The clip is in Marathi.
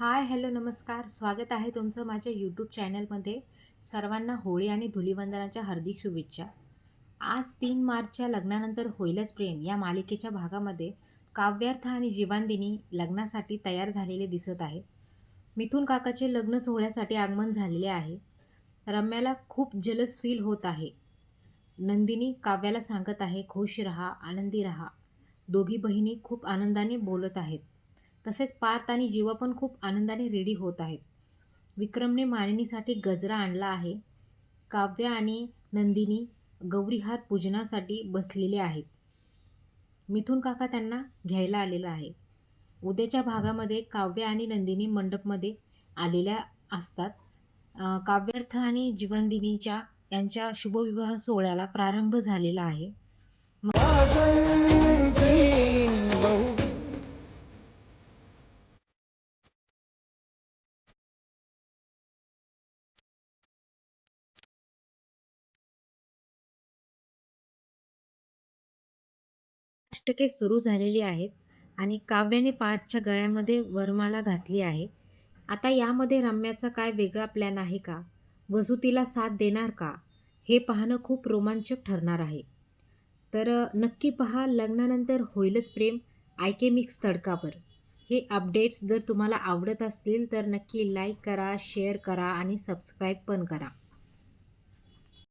हाय, हॅलो, नमस्कार. स्वागत आहे तुमचं माझ्या यूट्यूब चॅनलमध्ये. सर्वांना होळी आणि धुलीवंदनाच्या हार्दिक शुभेच्छा. आज 3 मार्चच्या लग्नानंतर होईलच प्रेम या मालिकेच्या भागामध्ये काव्यार्थ आणि जीवांदिनी लग्नासाठी तयार झालेले दिसत आहे. मिथुन काकाचे लग्न सोहळ्यासाठी आगमन झालेले आहे. रम्याला खूप जलस फील होत आहे. नंदिनी काव्याला सांगत आहे, खुश रहा, आनंदी रहा. दोघी बहिणी खूप आनंदाने बोलत आहेत. तसेच पार्थ आणि जीवा पण खूप आनंदाने रेडी होत आहेत. विक्रमने मानिनीसाठी गजरा आणला आहे. काव्य आणि नंदिनी गौरीहार पूजनासाठी बसलेले आहेत. मिथुन काका त्यांना घ्यायला आलेला आहे. उद्याच्या भागामध्ये काव्य आणि नंदिनी मंडपमध्ये आलेल्या असतात. काव्यार्थ आणि जीवनदिनीच्या यांच्या शुभविवाह सोहळ्याला प्रारंभ झालेला आहे. अष्टके सुरू झालेली आहेत आणि काव्याने पार्थच्या गळ्यामध्ये वरमाला घातली आहे. आता यामध्ये रम्याचा काय वेगळा प्लॅन आहे का? वसू तिला साथ देणार का? हे पाहणं खूप रोमांचक ठरणार आहे. तर नक्की पहा लग्नानंतर होईलच प्रेम आय मिक्स तडकावर. हे अपडेट्स जर तुम्हाला आवडत असतील तर नक्की लाईक करा, शेअर करा आणि सबस्क्राईब पण करा.